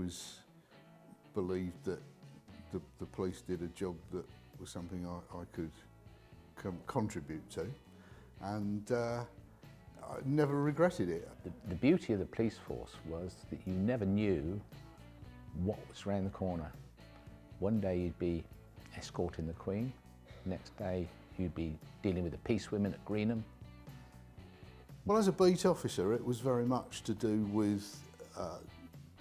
always believed that the police did a job that was something I could contribute to, and I never regretted it. The beauty of the police force was that you never knew what was around the corner. One day you'd be escorting the Queen, next day you'd be dealing with the peace women at Greenham. Well, as a beat officer, it was very much to do with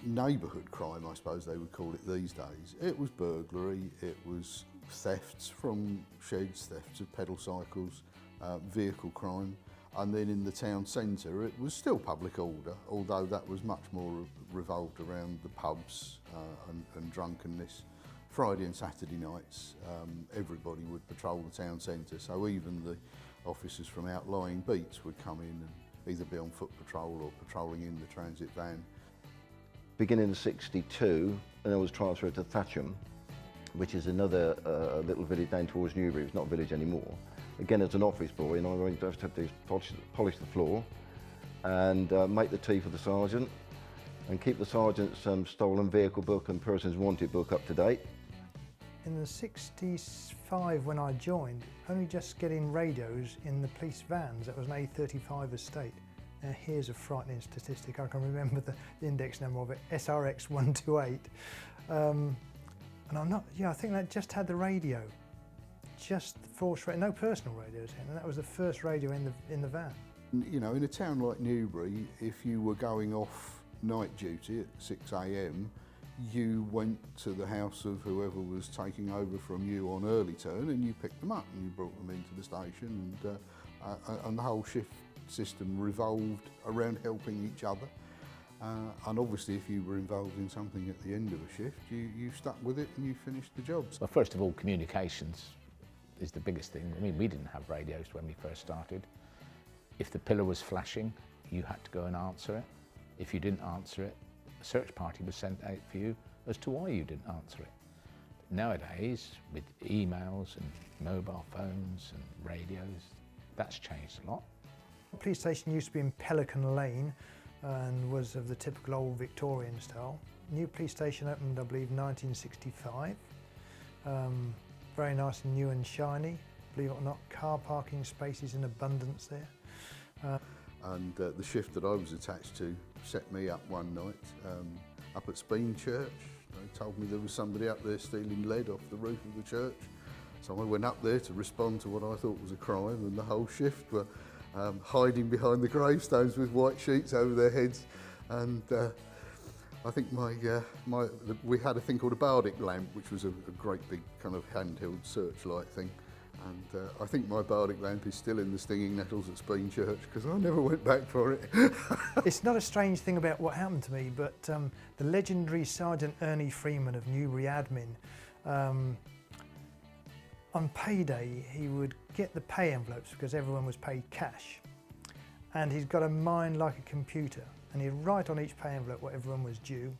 neighbourhood crime, I suppose they would call it these days. It was burglary, it was thefts from sheds, thefts of pedal cycles, vehicle crime, and then in the town centre it was still public order, although that was much more revolved around the pubs and drunkenness. Friday and Saturday nights everybody would patrol the town centre, so even the officers from outlying beats would come in and either be on foot patrol or patrolling in the transit van. Beginning in '62, and I was transferred to Thatcham, which is another little village down towards Newbury. It's not a village anymore. Again, as an office boy, and I just had to polish the floor and make the tea for the sergeant and keep the sergeant's stolen vehicle book and persons wanted book up to date. In the '65, when I joined, only just getting radios in the police vans. That was an A35 estate. Now here's a frightening statistic. I can remember the index number of it, SRX 128. And I think that just had the radio, just the force radio, no personal radios in, and that was the first radio in the van. You know, in a town like Newbury, if you were going off night duty at 6 AM, you went to the house of whoever was taking over from you on early turn and you picked them up and you brought them into the station, and the whole shift system revolved around helping each other. And obviously if you were involved in something at the end of a shift, you stuck with it and you finished the job. Well, first of all, communications is the biggest thing. I mean, we didn't have radios when we first started. If the pillar was flashing, you had to go and answer it. If you didn't answer it, a search party was sent out for you as to why you didn't answer it. But nowadays, with emails and mobile phones and radios, that's changed a lot. The police station used to be in Pelican Lane and was of the typical old Victorian style. New police station opened, I believe, 1965. Very nice and new and shiny. Believe it or not, car parking spaces in abundance there. And the shift that I was attached to set me up one night up at Speen Church. They told me there was somebody up there stealing lead off the roof of the church. So I went up there to respond to what I thought was a crime, and the whole shift were hiding behind the gravestones with white sheets over their heads. And I think we had a thing called a Bardic lamp, which was a great big kind of handheld searchlight thing. And I think my Bardic lamp is still in the stinging nettles at Speen Church because I never went back for it. It's not a strange thing about what happened to me, but the legendary Sergeant Ernie Freeman of Newbury Admin, on payday he would get the pay envelopes because everyone was paid cash, and he's got a mind like a computer, and he'd write on each pay envelope what everyone was due,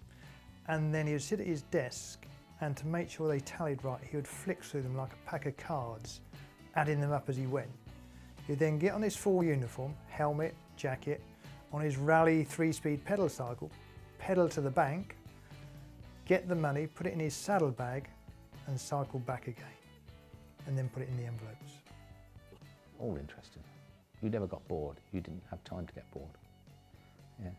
and then he'd sit at his desk, and to make sure they tallied right, he would flick through them like a pack of cards, adding them up as he went. He'd then get on his full uniform, helmet, jacket, on his rally 3-speed pedal cycle, pedal to the bank, get the money, put it in his saddlebag, and cycle back again, and then put it in the envelopes. All interesting. You never got bored. You didn't have time to get bored. Yeah.